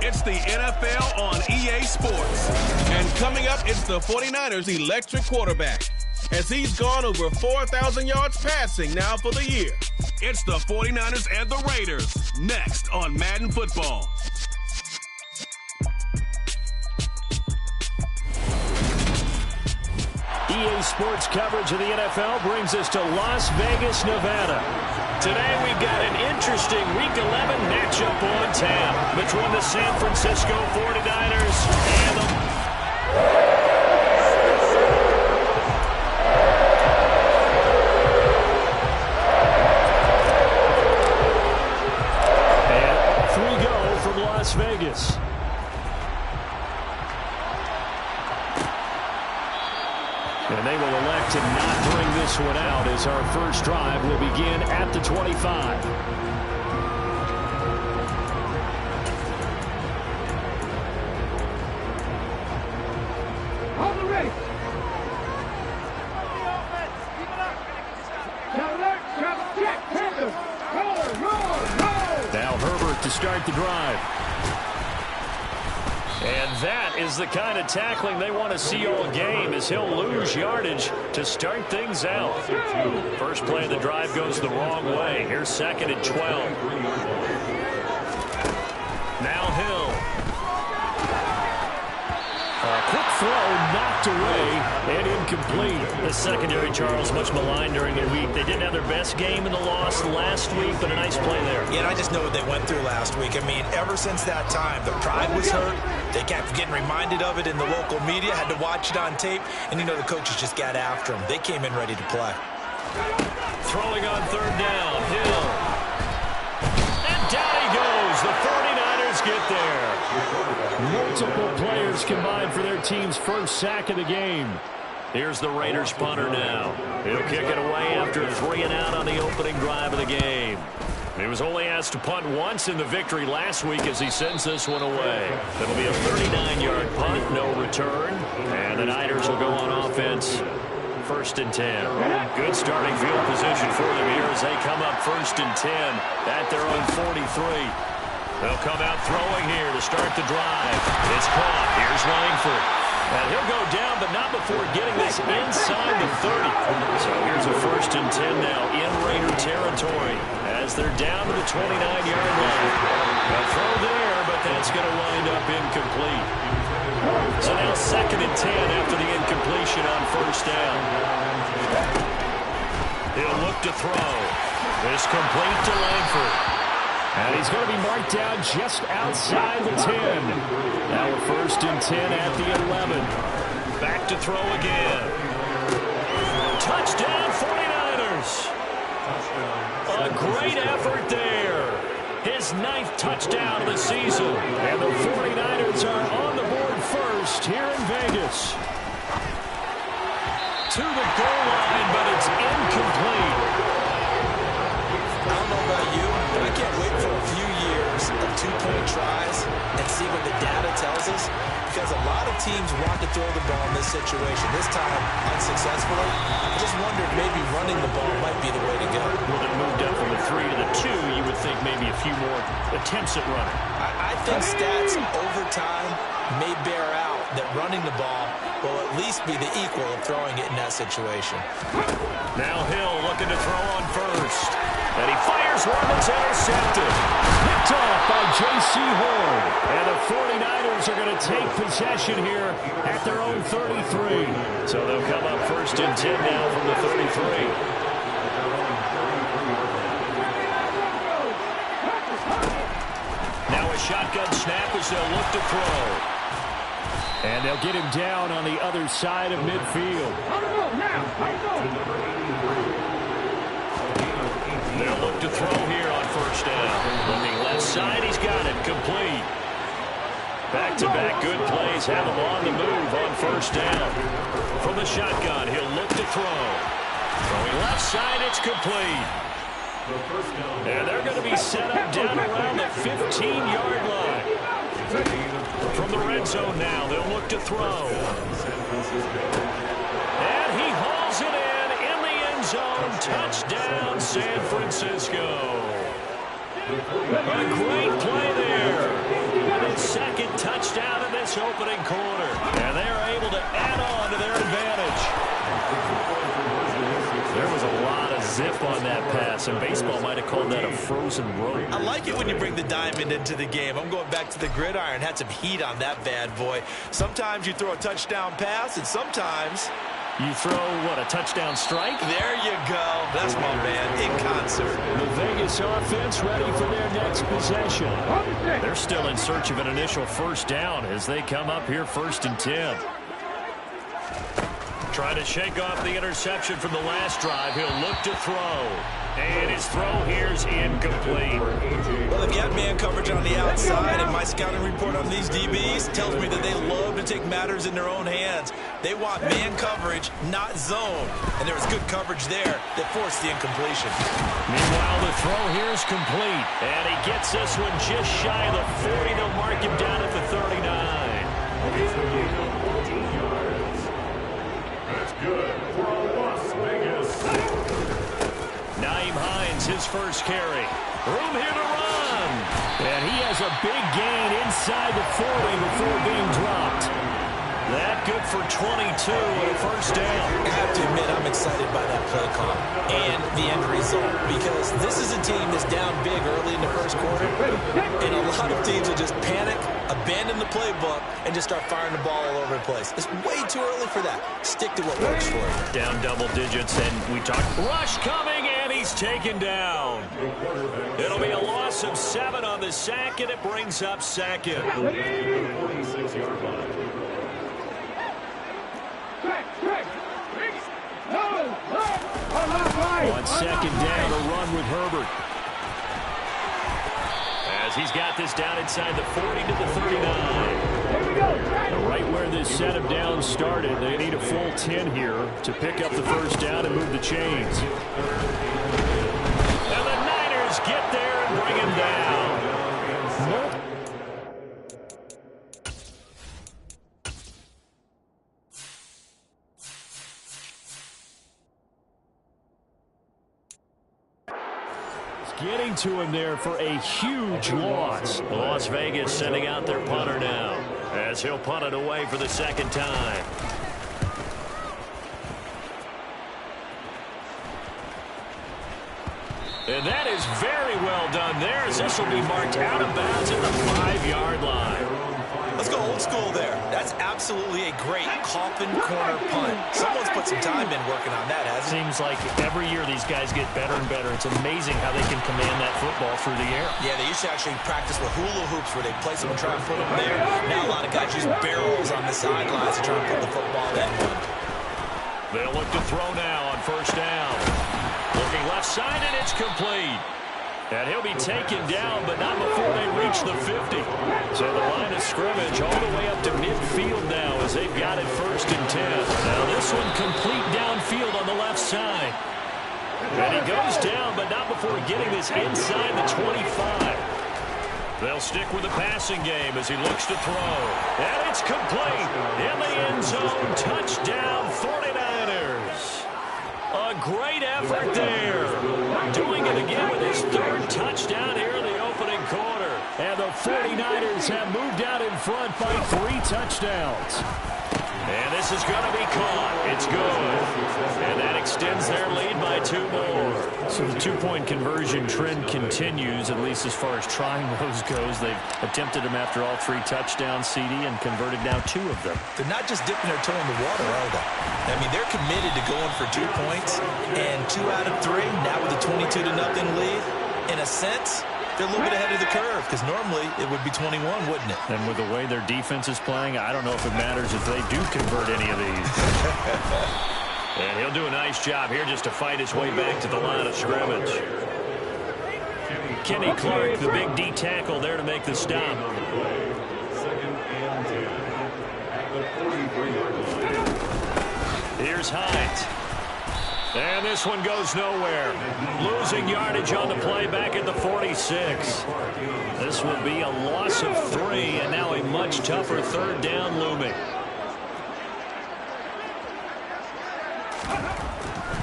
It's the NFL on EA Sports. And coming up, it's the 49ers' electric quarterback, as he's gone over 4,000 yards passing now for the year. It's the 49ers and the Raiders, next on Madden Football. EA Sports coverage of the NFL brings us to Las Vegas, Nevada. Today we've got an interesting Week 11 matchup on tap between the San Francisco 49ers and the... And 3 go from Las Vegas. And they will elect to not bring this one out as our first drive will begin at the 25. On the race. Now Herbert to start the drive. And that is the kind of tackling they want to see all game, as he'll lose yardage to start things out. First play of the drive goes the wrong way. Here's 2nd and 12. Now Hill. A quick throw knocked away and incomplete. The secondary, Charles, much maligned during the week. They didn't have their best game in the loss last week, but a nice play there. Yeah, and I just know what they went through last week. I mean, ever since that time, the pride was hurt. They kept getting reminded of it in the local media, had to watch it on tape, and, you know, the coaches just got after them. They came in ready to play. Throwing on 3rd down, Hill. And down he goes. The 49ers get there. Multiple players combined for their team's first sack of the game. Here's the Raiders punter now. He'll kick it away after 3 and out on the opening drive of the game. He was only asked to punt once in the victory last week as he sends this one away. It'll be a 39-yard punt, no return. And the Niners will go on offense. 1st and 10. Good starting field position for them here as they come up 1st and 10 at their own 43. They'll come out throwing here to start the drive. It's caught. Here's Langford. And he'll go down, but not before getting this inside the 30. So here's a 1st and 10 now in Raider territory as they're down to the 29-yard line. A throw there, but that's going to wind up incomplete. So now 2nd and 10 after the incompletion on 1st down. He'll look to throw. It's complete to Langford. And he's going to be marked down just outside the 10. Now a 1st and 10 at the 11. Back to throw again. Touchdown 49ers. A great effort there. His 9th touchdown of the season. And the 49ers are on the board first here in Vegas. To the goal line, but it's incomplete. I don't know about you, but I can't wait for a few years of 2-point tries and see what the data tells us, because a lot of teams want to throw the ball in this situation. This time, unsuccessfully. I just wondered maybe running the ball might be the way to go. Well, it moved up from the 3 to the 2. You would think maybe a few more attempts at running. I think stats over time may bear out that running the ball will at least be the equal of throwing it in that situation. Now Hill looking to throw on 1st. And he fires one that's intercepted. Picked off by J.C. Horn. And the 49ers are going to take possession here at their own 33. So they'll come up 1st and 10 now from the 33. Now a shotgun snap as they'll look to throw. And they'll get him down on the other side of midfield. They'll look to throw here on 1st down. Looking left side, he's got it. Complete. Back-to-back good plays have him on the move on 1st down. From the shotgun, he'll look to throw. Throwing left side, it's complete. And they're going to be set up down around the 15-yard line. From the red zone now, they'll look to throw. And he hauls it in the end zone. Touchdown, San Francisco. A great play there. with his second touchdown in this opening quarter. And they are able to add on to their advantage. There was a lot of zip on that pass, and baseball might have called that a frozen rope. I like it when you bring the diamond into the game. I'm going back to the gridiron. Had some heat on that bad boy. Sometimes you throw a touchdown pass, and sometimes you throw, what, a touchdown strike? There you go. That's my man in concert. The Vegas offense ready for their next possession. They're still in search of an initial first down as they come up here 1st and 10. Trying to shake off the interception from the last drive. He'll look to throw. And his throw here's incomplete. Well, they've got man coverage on the outside, and my scouting report on these DBs tells me that they love to take matters in their own hands. They want man coverage, not zone. And there was good coverage there that forced the incompletion. Meanwhile, the throw here's complete. And he gets this one just shy of the 40. They'll mark him down at the 39. That's good for Las Vegas. Naeem Hines, his first carry. Room here to run. And he has a big gain inside the 40 before being dropped. That good for 22 and a first down. I have to admit, I'm excited by that play call and the end result, because this is a team that's down big early in the first quarter, and a lot of teams will just panic, abandon the playbook, and just start firing the ball all over the place. It's way too early for that. Stick to what works for you. Down double digits, and we talked rush coming, and he's taken down. It'll be a loss of 7 on the sack, and it brings up second. 46-yard line. On second down, a run with Herbert. As he's got this down inside the 40 to the 39. Right where this set of downs started, they need a full 10 here to pick up the first down and move the chains. And the Niners get there and bring him down. Getting to him there for a huge loss. Las Vegas sending out their punter now as he'll punt it away for the second time. And that is very well done there, as this will be marked out of bounds at the 5-yard line. Let's go old school there. That's absolutely a great coffin corner punt. Someone's put some time in working on that, hasn't it? Seems like every year these guys get better and better. It's amazing how they can command that football through the air. Yeah, they used to actually practice with hula hoops where they place them and try and put them there. Now a lot of guys use barrels on the sidelines to try and put the football in. They'll look to throw now on first down. Looking left side, and it's complete. And he'll be taken down, but not before they reach the 50. So the line of scrimmage all the way up to midfield now as they've got it 1st and 10. Now this one complete downfield on the left side. And he goes down, but not before getting this inside the 25. They'll stick with the passing game as he looks to throw. And it's complete. In the end zone, touchdown 49ers. A great effort there. Doing it again with his 3rd touchdown here in the opening quarter. And the 49ers have moved out in front by 3 touchdowns. And this is going to be caught. It's good. And that extends their lead by 2 more. So the 2-point conversion trend continues, at least as far as trying those goes. They've attempted them after all 3 touchdowns, CD, and converted now 2 of them. They're not just dipping their toe in the water, are they? I mean, they're committed to going for 2 points, and 2 out of 3, now with a 22-0 lead. In a sense, they're a little bit ahead of the curve, because normally it would be 21, wouldn't it? And with the way their defense is playing, I don't know if it matters if they do convert any of these. And he'll do a nice job here just to fight his way back to the line of scrimmage. Kenny Clark, the big D tackle there to make the stop. 2nd and 10 at the 43-yard line. Here's Hines. And this one goes nowhere. Losing yardage on the play back at the 46. This will be a loss of 3, and now a much tougher 3rd down looming.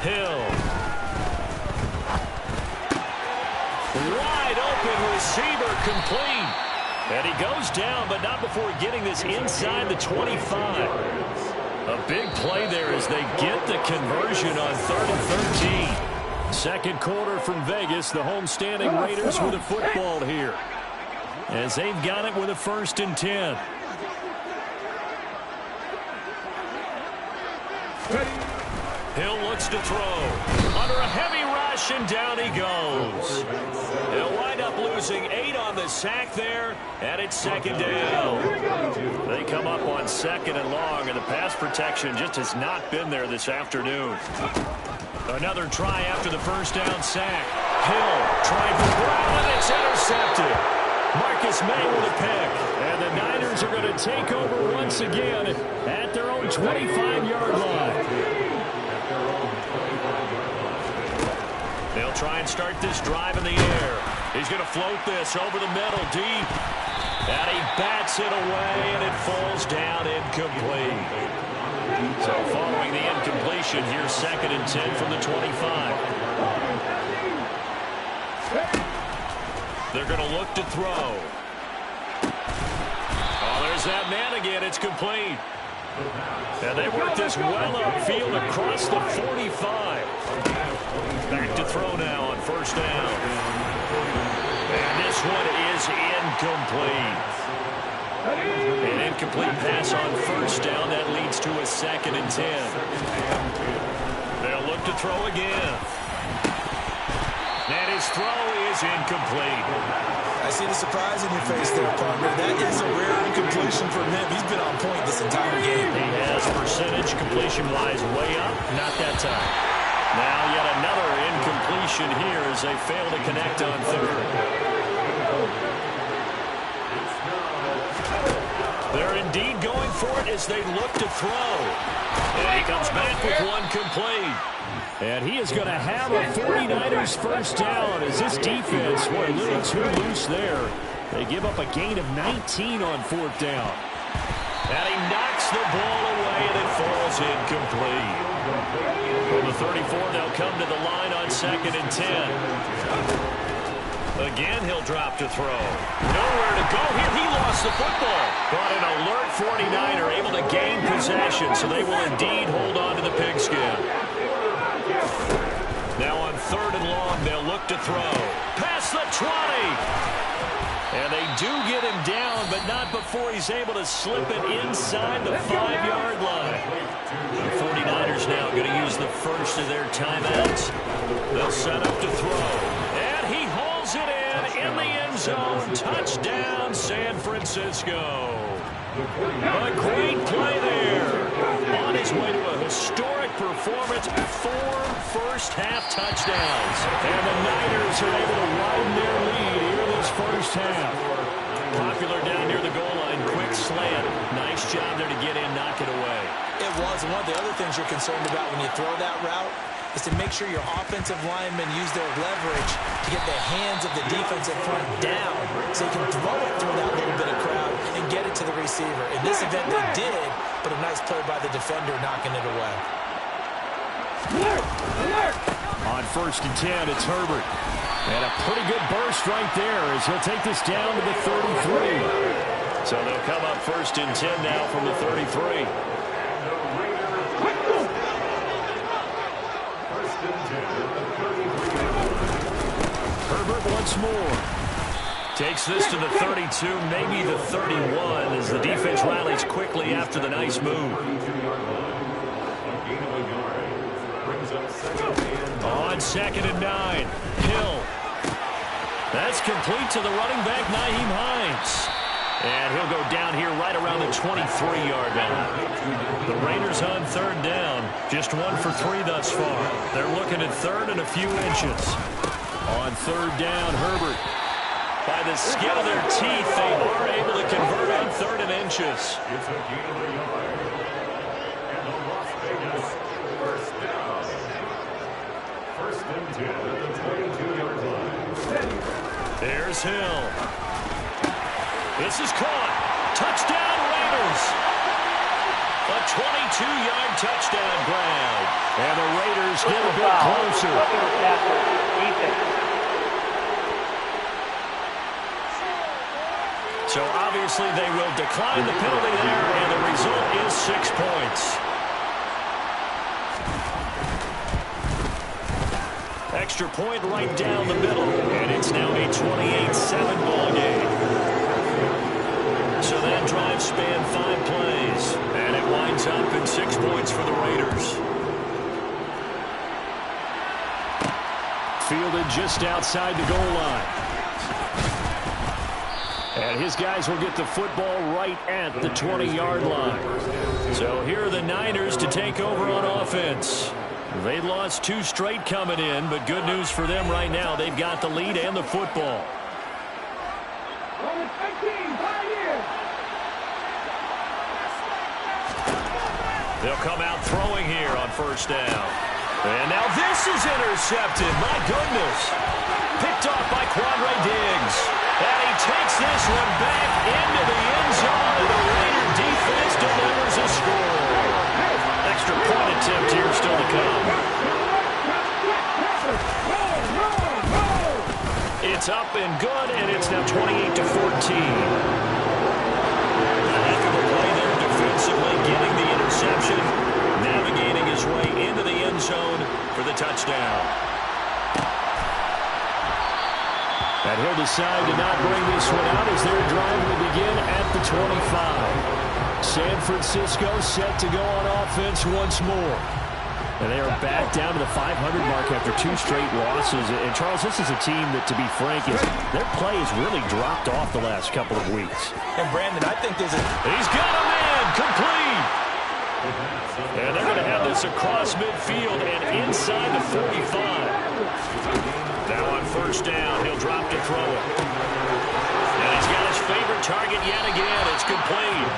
Hill. Wide open receiver complete. And he goes down, but not before getting this inside the 25. A big play there as they get the conversion on 3rd and 13. Second quarter from Vegas, the home-standing Raiders with a football here, as they've got it with a 1st and 10. Hill looks to throw. Under a heavy rush, and down he goes. They'll wind up losing 8 on the sack there, and it's 2nd down. They come up on 2nd and long, and the pass protection just has not been there this afternoon. Another try after the 1st down sack. Hill trying for Brown, and it's intercepted. Marcus May with a pick, and the Niners are going to take over once again at their own 25-yard line. They'll try and start this drive in the air. He's going to float this over the middle, deep. And he bats it away, and it falls down incomplete. So following the incompletion, here's 2nd and 10 from the 25. They're going to look to throw. Oh, there's that man again. It's complete. And they work this well upfield across the 45. Back to throw now on 1st down. And this one is incomplete. An incomplete pass on 1st down. That leads to a 2nd and 10. They'll look to throw again. And his throw is incomplete. I see the surprise in your face there, partner. That is a rare incompletion from him. He's been on point this entire game. He has percentage completion-wise way up. Not that time. Now yet another incompletion here as they fail to connect on 3rd. They're indeed going for it as they look to throw. And he comes back with one complete. And he is going to have a 49ers 1st down as this defense were a little too loose there. They give up a gain of 19 on 4th down. And he knocks the ball away, and it falls incomplete. From the 34, they'll come to the line on 2nd and 10. Again, he'll drop to throw. Nowhere to go here. He lost the football. But an alert 49er able to gain possession, so they will indeed hold on to the pigskin. Now on 3rd and long, they'll look to throw. Past the 20. And they do get him down, but not before he's able to slip it inside the 5-yard line. The 49ers now going to use the first of their timeouts. They'll set up to throw. And he hauls it in the end zone. Touchdown, San Francisco. A great play there. On his way to a historic performance, 4 first-half touchdowns. And the Niners are able to widen their lead here this 1st half. Popular down near the goal line, quick slant. Nice job there to get in, knock it away. It was. And one of the other things you're concerned about when you throw that route is to make sure your offensive linemen use their leverage to get the hands of the defensive front down so you can throw it through that little bit of crowd and get it to the receiver. In this event, they did, but a nice play by the defender knocking it away. On 1st and 10, it's Herbert. And a pretty good burst right there as he'll take this down to the 33. So they'll come up 1st and 10 now from the 33. Herbert once more. Takes this to the 32, maybe the 31, as the defense rallies quickly after the nice move. On 2nd and 9, Hill. That's complete to the running back, Nyheim Hines. And he'll go down here right around the 23-yard line. The Raiders on 3rd down, just 1 for 3 thus far. They're looking at 3rd and a few inches. On 3rd down, Herbert. By the skin of their teeth, they are able to convert on 3rd and inches. It's a gain of a yard. And the Las Vegas 1st down. 1st and 10 at the 22-yard line. There's Hill. This is caught. Touchdown, Raiders. A 22-yard touchdown grab. And the Raiders get a bit closer. So obviously they will decline the penalty there, and the result is 6 points. Extra point right down the middle, and it's now a 28-7 ball game. So that drive spanned 5 plays, and it winds up in 6 points for the Raiders. Fielded just outside the goal line. And his guys will get the football right at the 20-yard line. So here are the Niners to take over on offense. They lost 2 straight coming in, but good news for them right now. They've got the lead and the football. They'll come out throwing here on first down. And now this is intercepted. My goodness. Picked off by Quandre Diggs. And he takes this one back into the end zone. And the Raider defense delivers a score. Extra point attempt here still to come. It's up and good, and it's now 28-14. A heck of a play there defensively, getting the interception, navigating his way into the end zone for the touchdown. And he'll decide to not bring this one out as their drive will begin at the 25. San Francisco set to go on offense once more. And they are back down to the 500 mark after 2 straight losses. And, Charles, this is a team that, to be frank, their play has really dropped off the last couple of weeks. And, Brandon, I think there's a... He's got a man complete. And they're going to have this across midfield and inside the 45. Now on first down, he'll drop to throw it. And he's got his favorite target yet again. It's complete.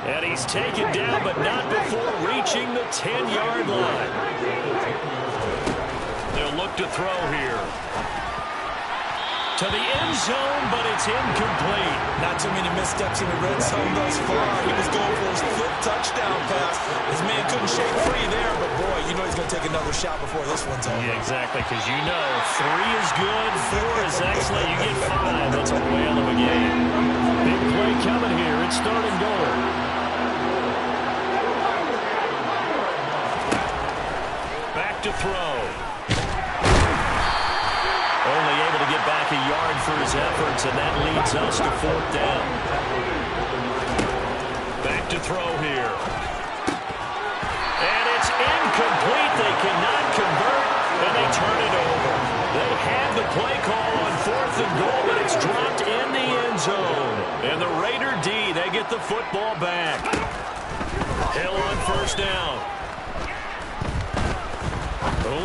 And he's taken down, but not before reaching the 10-yard line. They'll look to throw here. To the end zone, but it's incomplete. Not too many missteps in the red zone thus far. He was going for his 5th touchdown pass. His man couldn't shake free there, but boy, you know he's going to take another shot before this one's over. Yeah, exactly, because you know 3 is good, 4 is excellent. You get 5. That's a whale of a game. Big play coming here. It's 3rd and goal. Back to throw. Only able to get back a yard for his efforts, and that leads us to 4th down. Back to throw here. And it's incomplete. They cannot convert, and they turn it over. They had the play call on 4th and goal, but it's dropped in the end zone. And the Raider D, they get the football back. Hill on first down.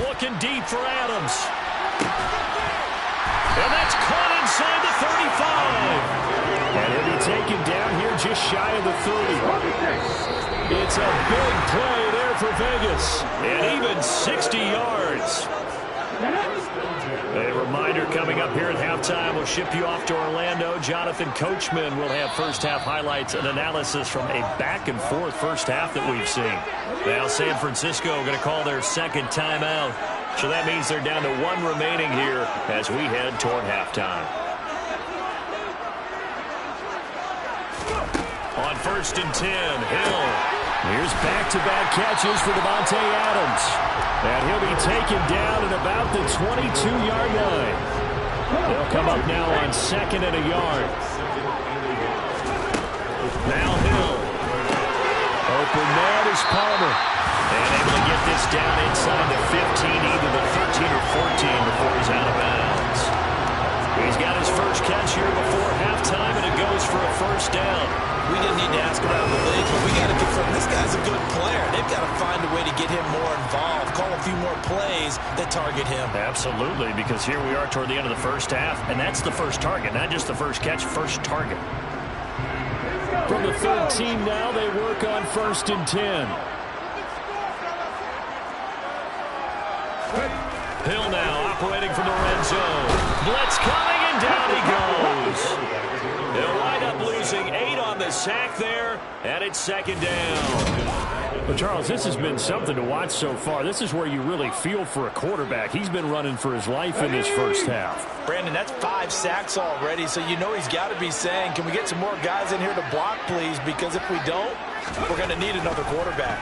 Looking deep for Adams. And that's caught inside the 35. And he'll be taken down here just shy of the 30. It's a big play there for Vegas. And even 60 yards. A reminder coming up here at halftime. We'll ship you off to Orlando. Jonathan Coachman will have first-half highlights and analysis from a back-and-forth first half that we've seen. Now San Francisco going to call their 2nd timeout. So that means they're down to 1 remaining here as we head toward halftime. On 1st and 10, Hill. Here's back-to-back catches for Devontae Adams. And he'll be taken down at about the 22-yard line. They'll come up now on 2nd and a yard. Now Hill. Open man is Palmer. And able to get this down inside the 15, either the 13 or 14 before he's out of bounds. He's got his first catch here before halftime, and it goes for a first down. We didn't need to ask around the league, but we got to confirm this guy's a good player. They've got to find a way to get him more involved, call a few more plays that target him. Absolutely, because here we are toward the end of the first half, and that's the first target, not just the first catch, first target. From the 13 now, they work on 1st and 10. Hill now operating from the red zone. Blitz coming, and down he goes. They'll wind up losing 8 on the sack there, and it's second down. Well, Charles, this has been something to watch so far. This is where you really feel for a quarterback. He's been running for his life in this first half. Brandon, that's 5 sacks already, so you know he's got to be saying, can we get some more guys in here to block, please? Because if we don't, we're going to need another quarterback.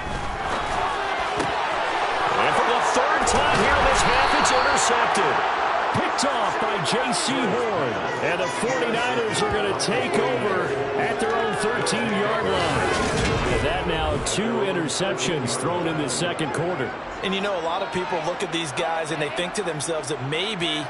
And for the third time here in this half, it's intercepted. Picked off by J.C. Horn. And the 49ers are going to take over at their own 13-yard line. And that now 2 interceptions thrown in the second quarter. And you know, a lot of people look at these guys and they think to themselves that maybe,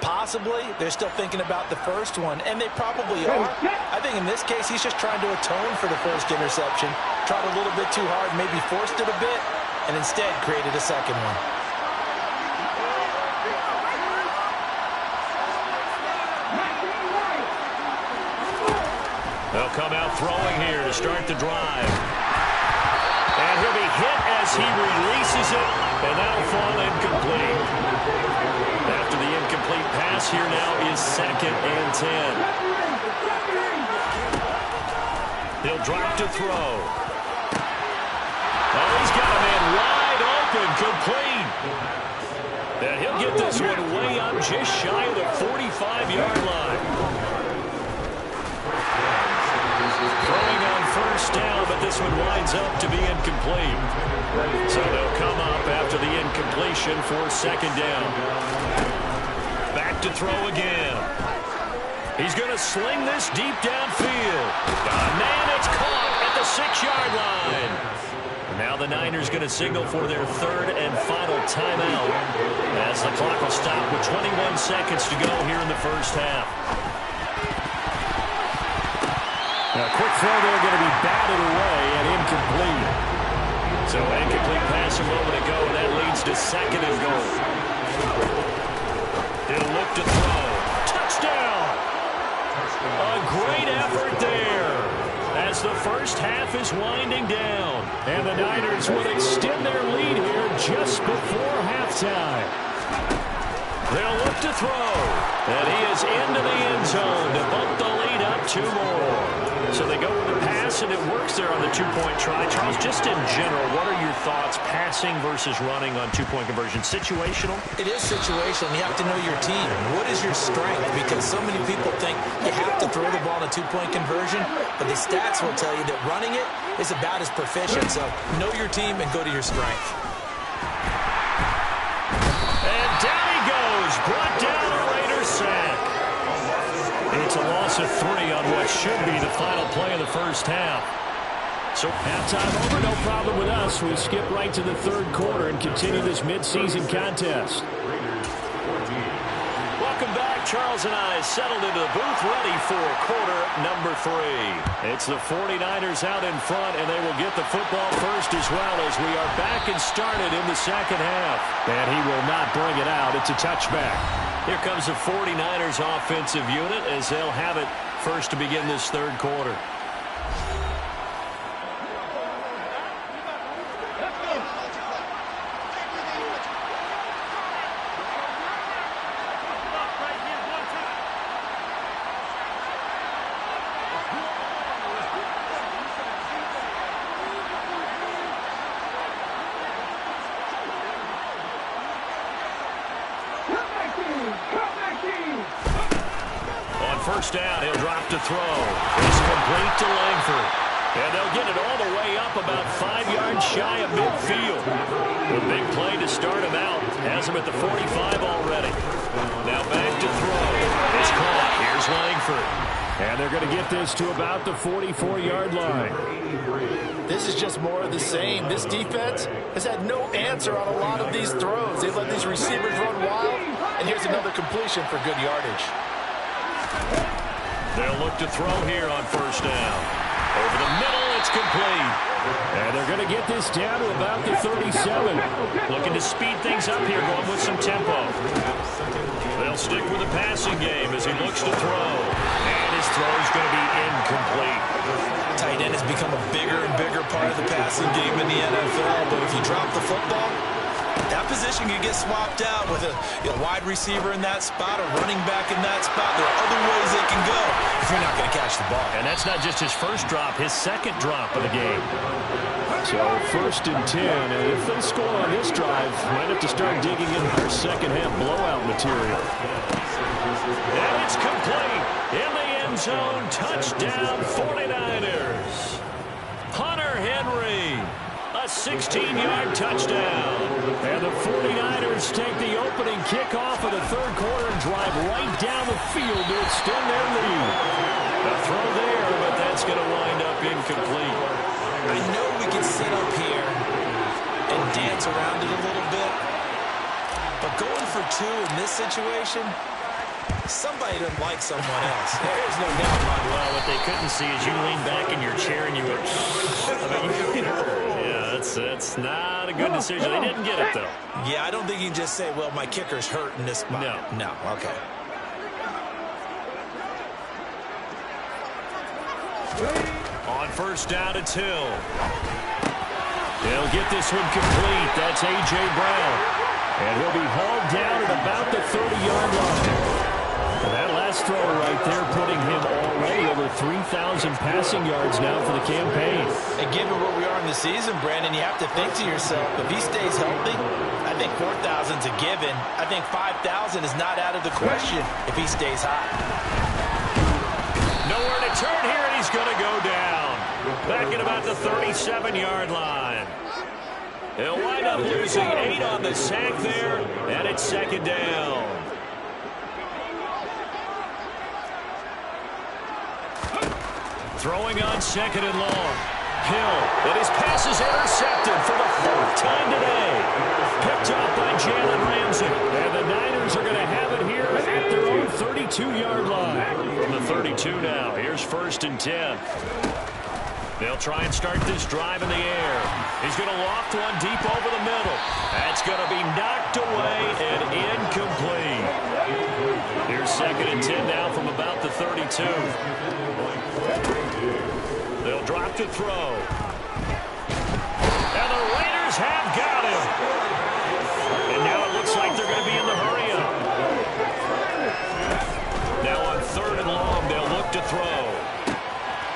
possibly, they're still thinking about the first one. And they probably are. I think in this case, he's just trying to atone for the first interception. Tried a little bit too hard, maybe forced it a bit, and instead created a second one. They'll come out throwing here to start the drive. And he'll be hit as he releases it, and that'll fall incomplete. After the incomplete pass, here now is 2nd and 10. He'll drop to throw. Oh, he's got a man wide open, complete. And he'll get this one way up just shy of the 45-yard line. Throwing on first down, but this one winds up to be incomplete. So they'll come up after the incompletion for 2nd down. Back to throw again. He's going to sling this deep downfield. Man, it's caught at the 6-yard line. Now the Niners going to signal for their 3rd and final timeout as the clock will stop with 21 seconds to go here in the first half. A quick throw there going to be batted away and incomplete. So incomplete pass a moment ago, and that leads to 2nd and goal. He'll look to throw. Touchdown! A great effort there as the first half is winding down. And the Niners will extend their lead here just before halftime. They'll look to throw. And he is into the end zone to bump the lead up 2 more. So they go with the pass, and it works there on the 2-point try. Charles, just in general, what are your thoughts passing versus running on 2-point conversion? Situational? It is situational. You have to know your team. What is your strength? Because so many people think you have to throw the ball in a 2-point conversion, but the stats will tell you that running it is about as proficient. So know your team and go to your strength. And down he goes. Brought down a Raiders sack. It's a loss of 3 on what should be the final play of the first half. So halftime over, no problem with us. We skip right to the 3rd quarter and continue this midseason contest. Welcome back. Charles and I settled into the booth, ready for quarter number 3. It's the 49ers out in front, and they will get the football first as well as we are back and started in the second half. And he will not bring it out. It's a touchback. Here comes the 49ers offensive unit as they'll have it first to begin this 3rd quarter. First down, he'll drop to throw. It's complete to Langford. And they'll get it all the way up about 5 yards shy of midfield. A big play to start him out. Has him at the 45 already. Now back to throw. It's caught. Here's Langford. And they're going to get this to about the 44-yard line. This is just more of the same. This defense has had no answer on a lot of these throws. They've let these receivers run wild. And here's another completion for good yardage. They'll look to throw here on first down. Over the middle, it's complete. And they're going to get this down to about the 37. Looking to speed things up here, going with some tempo. They'll stick with the passing game as he looks to throw. And his throw is going to be incomplete. Tight end has become a bigger and bigger part of the passing game in the NFL. But if you drop the football, that position can get swapped out with a wide receiver in that spot, a running back in that spot. There are other ways they can go if you're not going to catch the ball. And that's not just his first drop, his second drop of the game. So 1st and 10, and if they score on this drive, might have to start digging into their second half blowout material. And it's complete in the end zone. Touchdown 49ers. Hunter Henry, a 16-yard touchdown. And the 49ers take the opening kickoff of the third quarter and drive right down the field to extend their lead. A throw there, but that's going to wind up incomplete. I know we can sit up here and dance around it a little bit, but going for 2 in this situation, somebody doesn't like someone else. There's no doubt about it. Well, what they couldn't see is you lean back in your chair and you went, yeah, that's not a good decision. They didn't get it, though. Yeah, I don't think you can just say, well, my kicker's hurt in this spot. No, okay. On 1st down, it's Hill. They'll get this one complete. That's A.J. Brown. And he'll be hauled down at about the 30-yard line. And that last throw right there putting him already over 3,000 passing yards now for the campaign. And given where we are in the season, Brandon, you have to think to yourself, if he stays healthy, I think 4,000 is a given. I think 5,000 is not out of the question if he stays hot. Nowhere to turn here, and he's going to go down. Back at about the 37-yard line. He'll wind up losing 8 on the sack there, and it's 2nd down. Throwing on 2nd and long. Hill, and his pass is intercepted for the 4th time today. Picked off by Jalen Ramsey. And the Niners are going to have it here at their own 32-yard line. From the 32 now, here's 1st and 10. They'll try and start this drive in the air. He's going to loft one deep over the middle. That's going to be knocked away and incomplete. Here's 2nd and 10 now from about the 32. They'll drop to throw. And the Raiders have got him. And now it looks like they're going to be in the hurry-up. Now on 3rd and long, they'll look to throw.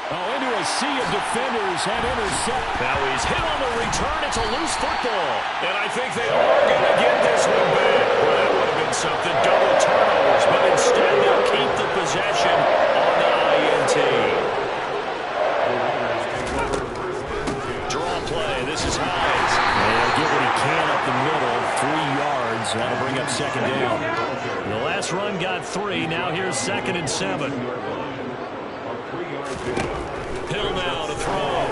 Oh, into a sea of defenders and intercept. Now he's hit on the return. It's a loose football. And I think they are going to get this one back. Well, that would have been something. Double turnovers. But instead, they'll keep the possession on the INT. Draw play. This is Hines. And he'll get what he can up the middle. 3 yards. That'll bring up 2nd down. The last run got 3. Now here's 2nd and 7. Hill now to throw.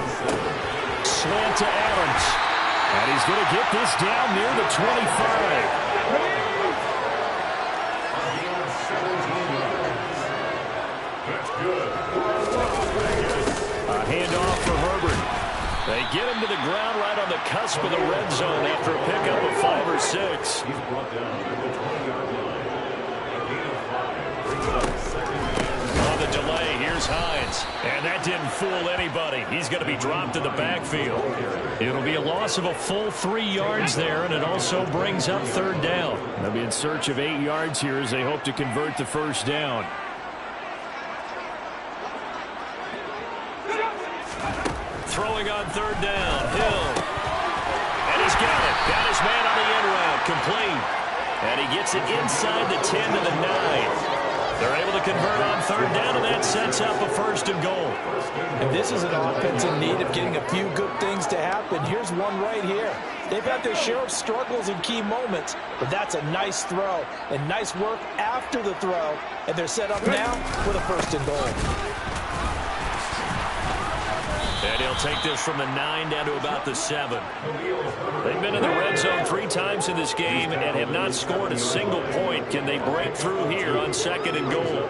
Slant to Adams. And he's going to get this down near the 25. A handoff for Herbert. They get him to the ground right on the cusp of the red zone after a pickup of 5 or 6. He's brought down to the 20-yard line. On the delay, here's Hines. And that didn't fool anybody. He's going to be dropped in the backfield. It'll be a loss of a full 3 yards there, and it also brings up 3rd down. They'll be in search of 8 yards here as they hope to convert the 1st down. Throwing on 3rd down, Hill. And he's got it. Got his man on the end route, complete. And he gets it inside the 10 to the 9. They're able to convert on 3rd down, and that sets up a 1st and goal. And this is an offense in need of getting a few good things to happen. Here's one right here. They've had their share of struggles in key moments, but that's a nice throw and nice work after the throw. And they're set up now with a 1st and goal. And he'll take this from the 9 down to about the 7. They've been in the red zone 3 times in this game and have not scored a single point. Can they break through here on 2nd and goal?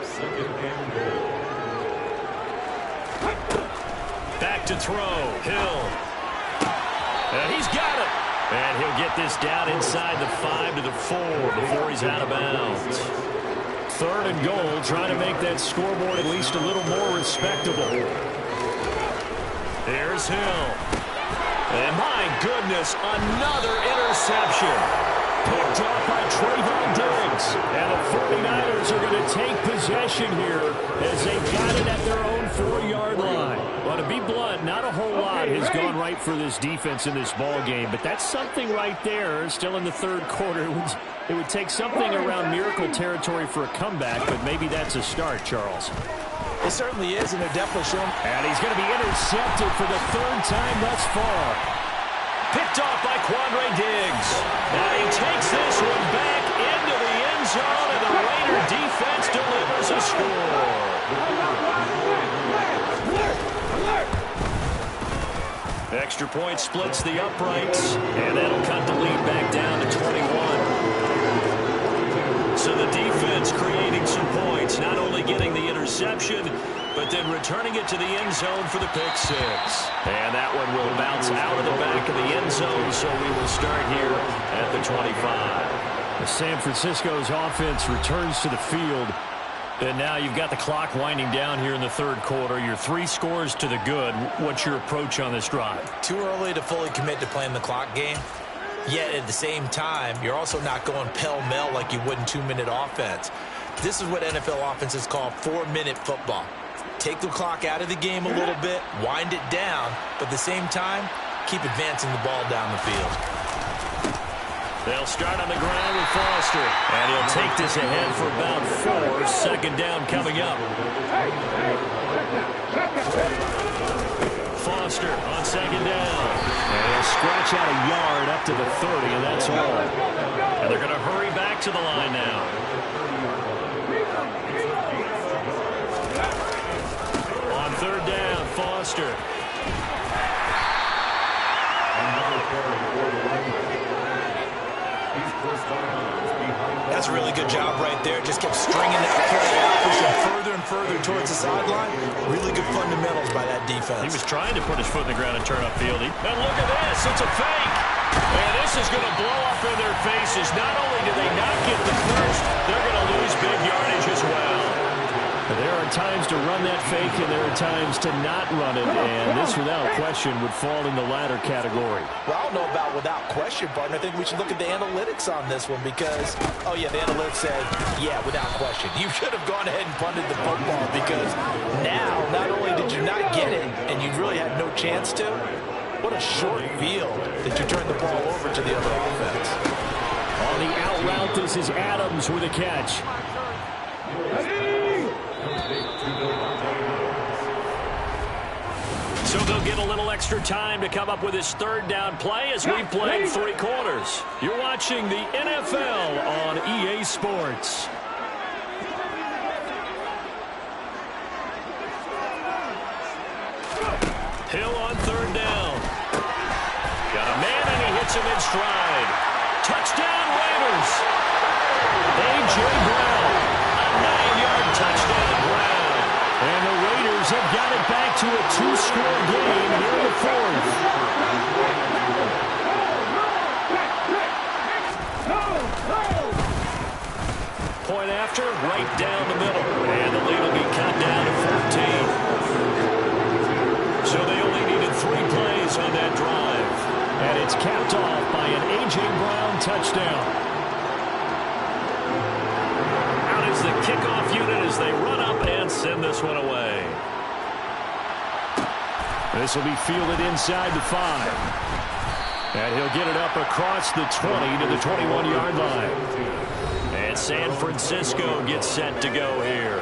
Back to throw. Hill. And he's got it. And he'll get this down inside the 5 to the 4 before he's out of bounds. 3rd and goal, trying to make that scoreboard at least a little more respectable. Here's Hill. And my goodness, another interception. Picked off by Trayvon Diggs. And the 49ers are going to take possession here as they got it at their own 4-yard line. Well, to be blunt, not a whole lot has gone right for this defense in this ball game, but that's something right there. Still in the third quarter. It would take something around miracle territory for a comeback, but maybe that's a start, Charles. It certainly is, and they're definitely showing. And he's going to be intercepted for the third time thus far. Picked off by Quandre Diggs. And he takes this one back into the end zone, and the Raider defense delivers a score. Extra point splits the uprights, and that'll cut the lead back down to 21. So the defense creating some points, not only getting the interception, but then returning it to the end zone for the pick six. And that one will bounce out of the back of the end zone, so we will start here at the 25. San Francisco's offense returns to the field. And now you've got the clock winding down here in the third quarter. You're 3 scores to the good. What's your approach on this drive? Too early to fully commit to playing the clock game. Yet at the same time, you're also not going pell-mell like you would in 2-minute offense. This is what NFL offenses call 4-minute football. Take the clock out of the game a little bit, wind it down, but at the same time, keep advancing the ball down the field. They'll start on the ground with Foster, and he'll take this ahead for about 4. Second down coming up. Foster on second down. And he'll scratch out a yard up to the 30, and that's all. And they're going to hurry back to the line now. On third down, Foster. That's a really good job right there. Just kept stringing that play out, pushing further and further towards the sideline. Really good fundamentals by that defense. He was trying to put his foot in the ground and turn upfield. And look at this. It's a fake. And this is going to blow up in their faces. Not only do they not get the first, they're going to lose big yardage as well. There are times to run that fake, and there are times to not run it, and this, without question, would fall in the latter category. Well, I don't know about without question, partner. I think we should look at the analytics on this one because, oh, yeah, the analytics said, yeah, without question. You should have gone ahead and punted the football because now, not only did you not get it, and you really had no chance to, what a short field that you turned the ball over to the other offense. On the out route, this is Adams with a catch. So they'll get a little extra time to come up with his third down play as we've played 3 quarters. You're watching the NFL on EA Sports. Hill on third down. Got a man and he hits him in stride. Touchdown Raiders. A.J. Brown. A 9-yard touchdown Brown. And the Raiders have got it back to a 2-score game here in the fourth. Point after, right down the middle. And the lead will be cut down to 14. So they only needed 3 plays on that drive. And it's capped off by an A.J. Brown touchdown. Out is the kickoff unit as they run up and send this one away. This will be fielded inside the 5. And he'll get it up across the 20 to the 21-yard line. And San Francisco gets set to go here.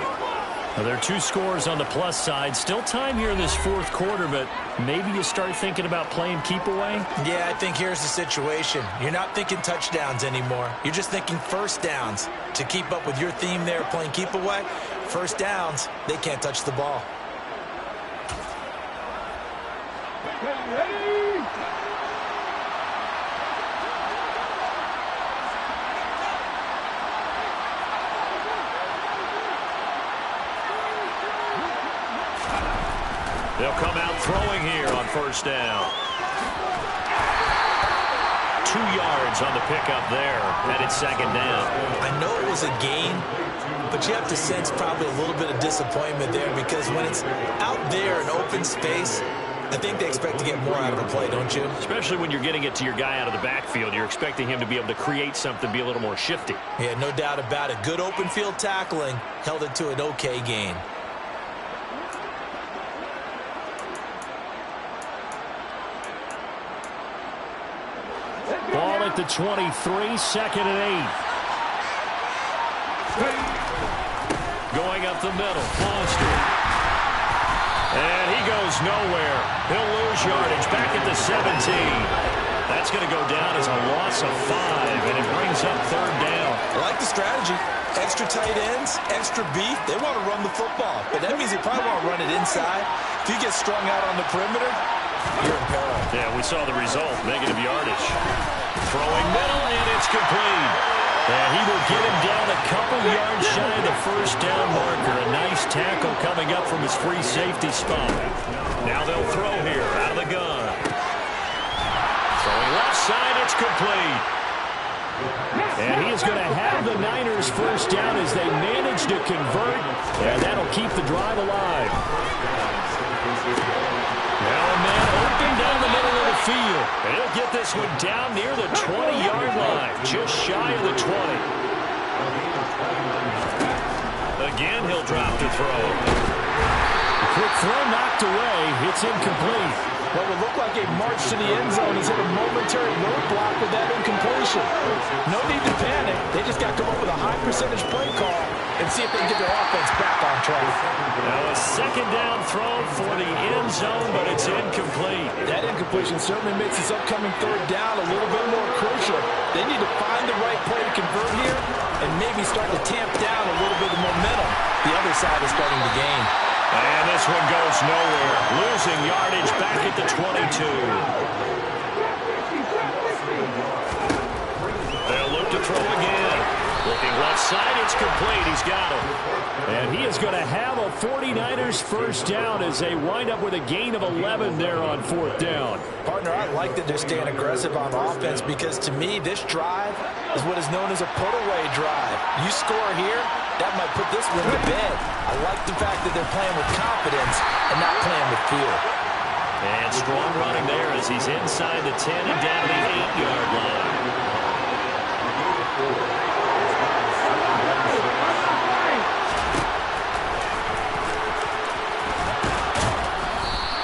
Now, there are 2 scores on the plus side. Still time here in this fourth quarter, but maybe you start thinking about playing keep away? Yeah, I think here's the situation. You're not thinking touchdowns anymore. You're just thinking first downs. To keep up with your theme there, playing keep away, first downs, they can't touch the ball. They'll come out throwing here on first down. 2 yards on the pickup there, and it's second down. I know it was a gain, but you have to sense probably a little bit of disappointment there because when it's out there in open space, I think they expect to get more out of the play, don't you? Especially when you're getting it to your guy out of the backfield. You're expecting him to be able to create something, be a little more shifty. Yeah, no doubt about it. Good open field tackling. Held it to an okay gain. Ball at the 23, 2nd and 8. Going up the middle, Foster. And he goes nowhere. He'll lose yardage back at the 17. That's going to go down as a loss of 5, and it brings up 3rd down. I like the strategy. Extra tight ends, extra beef. They want to run the football, but that means they probably want to run it inside. If you get strung out on the perimeter, you're in peril. Yeah, we saw the result, negative yardage. Throwing middle, and it's complete. And he will get him down a couple yards shy of the 1st down marker. A nice tackle coming up from his free safety spot. Now they'll throw here out of the gun. Throwing left side, it's complete. And he is going to have the Niners 1st down as they manage to convert. And that'll keep the drive alive. Now a man open down the middle of the field. And he'll get this one down near the 20-yard line, just shy of the 20. Again, he'll drop to throw. The quick throw knocked away. It's incomplete. What would look like a march to the end zone is hit a momentary roadblock with that incompletion. No need to panic. They just got to come up with a high percentage play call and see if they can get their offense back on track. Now a 2nd down throw for the end zone, but it's incomplete. That incompletion certainly makes this upcoming 3rd down a little bit more crucial. They need to find the right play to convert here and maybe start to tamp down a little bit of momentum. The other side is starting to gain. And this one goes nowhere. Losing yardage back at the 22. They'll look to throw again. Looking left side, it's complete. He's got him. And he is going to have a 49ers 1st down as they wind up with a gain of 11 there on 4th down. Partner, I like that they're staying aggressive on offense because to me, this drive is what is known as a put-away drive. You score here, that might put this one to bed. I like the fact that they're playing with confidence and not playing with fear. And strong running there as he's inside the 10 and down the 8-yard line.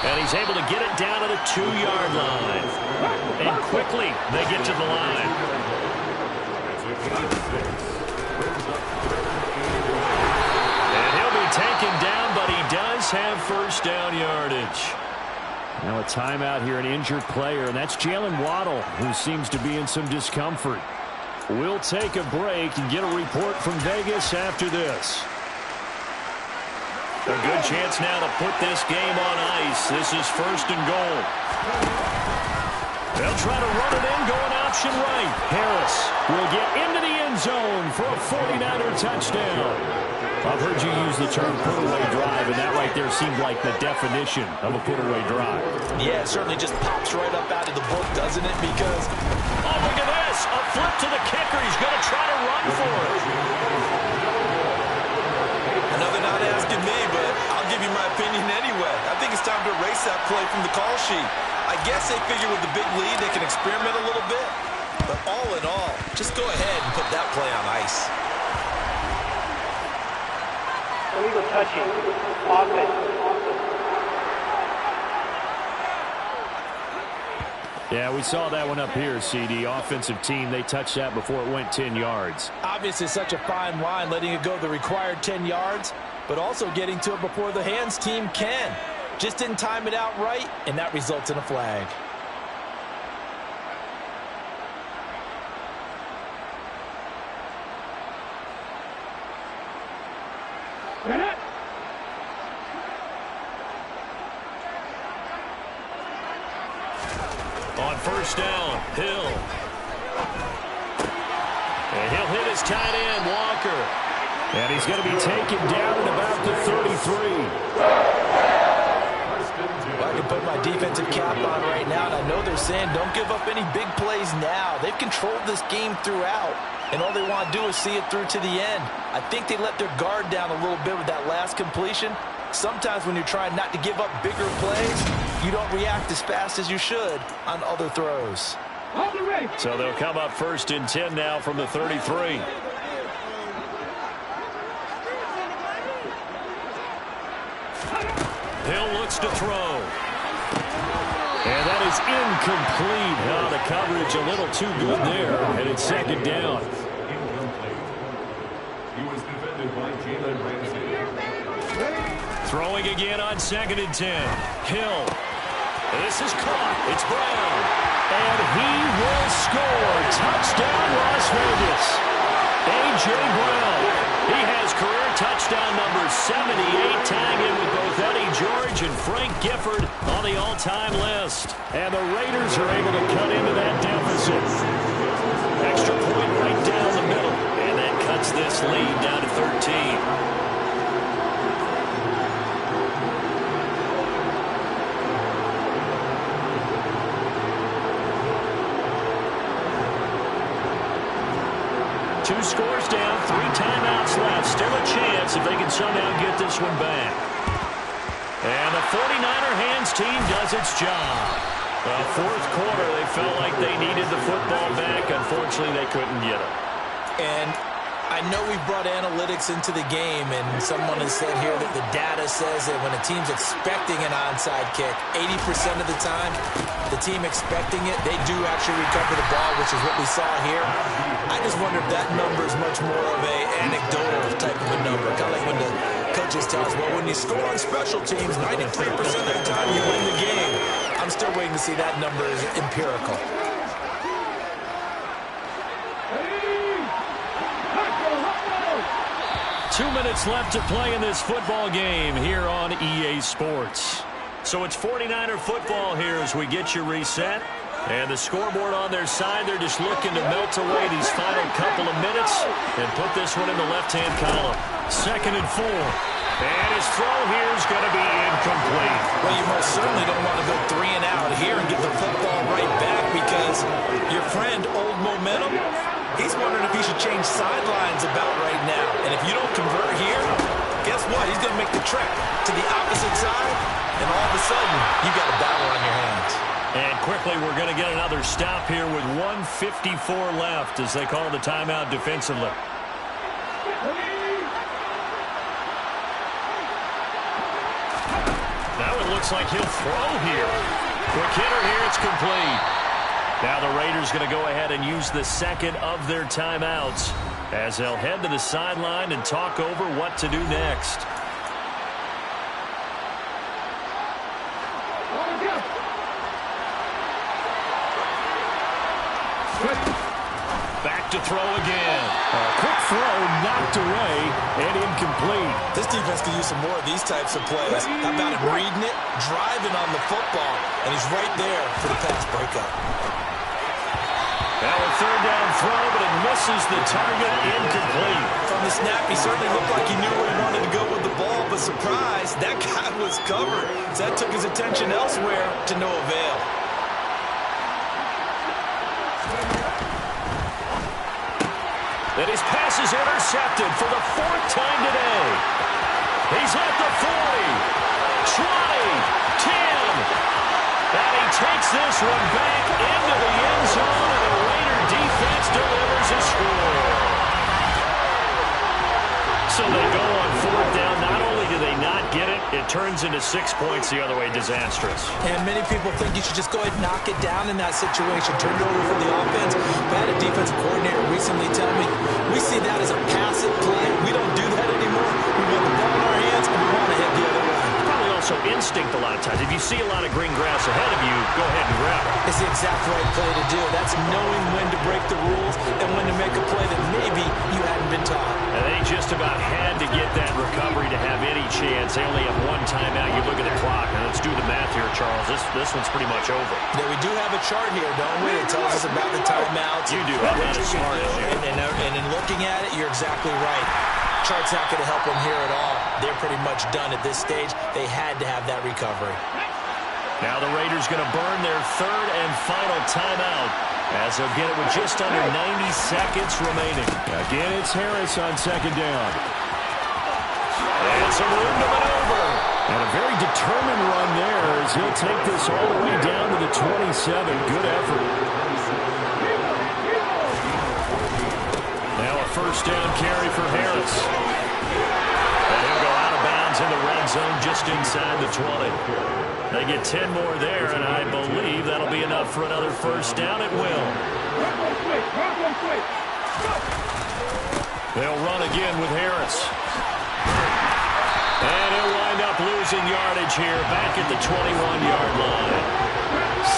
And he's able to get it down to the 2-yard line. And quickly, they get to the line. And he'll be taken down, but he does have 1st down yardage. Now a timeout here, an injured player, and that's Jalen Waddle, who seems to be in some discomfort. We'll take a break and get a report from Vegas after this. A good chance now to put this game on ice. This is 1st and goal. They'll try to run it in, going option right. Harris will get into the end zone for a 49er touchdown. I've heard you use the term put-away drive, and that right there seemed like the definition of a put-away drive. Yeah, it certainly just pops right up out of the book, doesn't it? Because, oh, look at this. A flip to the kicker. He's going to try to run for it. I know they're not asking me, but I'll give you my opinion anyway. I think it's time to erase that play from the call sheet. I guess they figure with the big lead they can experiment a little bit. But all in all, just go ahead and put that play on ice. Illegal touching. Offense. Yeah, we saw that one up here, CD. Offensive team, they touched that before it went 10 yards. obviously such a fine line, letting it go the required 10 yards, but also getting to it before the hands team can. Just didn't time it out right, and that results in a flag. On first down, Hill. And he'll hit his tight end, Walker. And he's going to be taken down at about the 33. Well, I can put my defensive cap on right now, and I know they're saying don't give up any big plays now. They've controlled this game throughout, and all they want to do is see it through to the end. I think they let their guard down a little bit with that last completion. Sometimes when you're trying not to give up bigger plays, you don't react as fast as you should on other throws. So they'll come up 1st and 10 now from the 33. Hill looks to throw. And that is incomplete. Now the coverage a little too good there. And it's 2nd down. Incomplete. He was defended by Jalen Ramsey. Throwing again on 2nd and 10. Hill. This is caught. It's Brown. And he will score. Touchdown, Las Vegas. A.J. Brown. He has career touchdown number 78, tying in with both Eddie George and Frank Gifford on the all-time list. And the Raiders are able to cut into that deficit. Extra point right down the middle. And that cuts this lead down to 13. Two scores down, 3 timeouts left. Still a chance if they can somehow get this one back. And the 49er hands team does its job. Well, 4th quarter, they felt like they needed the football back. Unfortunately, they couldn't get it. And I know we brought analytics into the game, and someone has said here that the data says that when a team's expecting an onside kick, 80% of the time, the team expecting it, they do actually recover the ball, which is what we saw here. I just wonder if that number is much more of a anecdotal type of a number, kind of like when the coaches tell us, well, when you score on special teams, 93% of the time you win the game. I'm still waiting to see that number is empirical. Two minutes left to play in this football game here on EA Sports. So it's 49er football here as we get you reset. And the scoreboard on their side, they're just looking to melt away these final couple of minutes and put this one in the left-hand column. 2nd and 4. And his throw here is going to be incomplete. Well, you most certainly don't want to go 3 and out here and get the football right back because your friend, Old Momentum, he's wondering if he should change sidelines about right now. And if you don't convert here, guess what? He's going to make the trek to the opposite side, and all of a sudden, you got a battle on your hands. And quickly, we're going to get another stop here with 1:54 left as they call the timeout defensively. Now it looks like he'll throw here. Quick hitter here, it's complete. Now the Raiders going to go ahead and use the 2nd of their timeouts as they'll head to the sideline and talk over what to do next. Back to throw again. A quick throw knocked away and incomplete. This defense can use some more of these types of plays. How about him reading it, driving on the football, and he's right there for the pass breakup. Now a 3rd down throw, but it misses the target, incomplete. From the snap, he certainly looked like he knew where he wanted to go with the ball, but surprise, that guy was covered. So that took his attention elsewhere to no avail. And his pass is intercepted for the 4th time today. He's at the 40, 20, 10. And he takes this one back into the end zone, and the Raider defense delivers a score. So they go on 4th down. Not only do they not get it, it turns into 6 points the other way. Disastrous. And many people think you should just go ahead and knock it down in that situation. Turn it over for the offense. I had a defensive coordinator recently tell me, we see that as a passive play. We don't do that anymore. We want the ball in our hands, and we want to head the other way. Probably also instinct a lot of times. If you see a lot of green grass ahead of you, go ahead and grab it. It's the exact right play to do. That's knowing when to break the rules and when to make a play that maybe you hadn't been taught. And they just about had to get that recovery to have any chance. They only have 1 timeout. You look at the clock, and let's do the math here, Charles. This one's pretty much over. Yeah, we do have a chart here, don't we? It tells us about the timeouts. You do. I'm not as smart as you. And in looking at it, you're exactly right. Chart's not going to help them here at all. They're pretty much done at this stage. They had to have that recovery. Now the Raiders going to burn their third and final timeout as they'll get it with just under 90 seconds remaining. Again, it's Harris on second down. And some room to maneuver. And a very determined run there as he'll take this all the way down to the 27. Good effort. Now a first down carry for Harris. And he'll go out of bounds in the red zone just inside the 20. They get 10 more there, and I believe that'll be enough for another first down. It will. They'll run again with Harris. And he'll wind up losing yardage here back at the 21-yard line.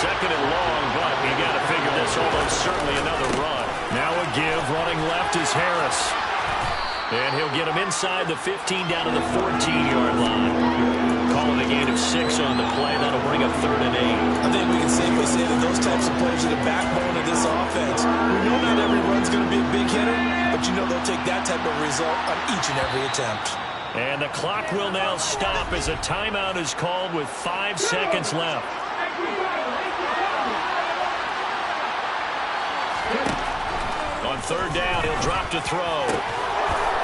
Second and long, but you got to figure this almost certainly another run. Now a give, running left is Harris. And he'll get him inside the 15 down to the 14-yard line. Calling a gain of 6 on the play. That'll bring up 3rd and 8. I think we can safely say that those types of plays are the backbone of this offense. We know not every run's going to be a big hitter, but you know they'll take that type of result on each and every attempt. And the clock will now stop as a timeout is called with 5 seconds left. On 3rd down, he'll drop to throw.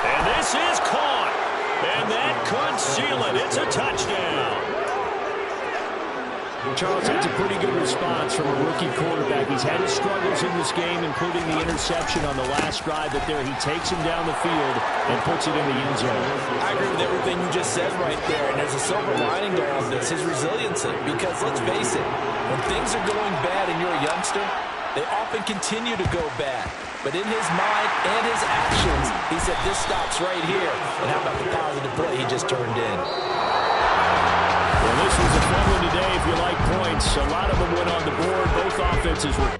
And this is caught. And that could seal it. It's a touchdown. Charles, that's a pretty good response from a rookie quarterback. He's had his struggles in this game, including the interception on the last drive, but there he takes him down the field and puts it in the end zone. I agree with everything you just said right there, and there's a silver lining to all of this, his resiliency. Because let's face it, when things are going bad and you're a youngster, they often continue to go bad. But in his mind and his actions, he said, this stops right here. And how about the positive play he just turned in? Well, this was a fun one today if you like points. A lot of them went on the board. Both offenses were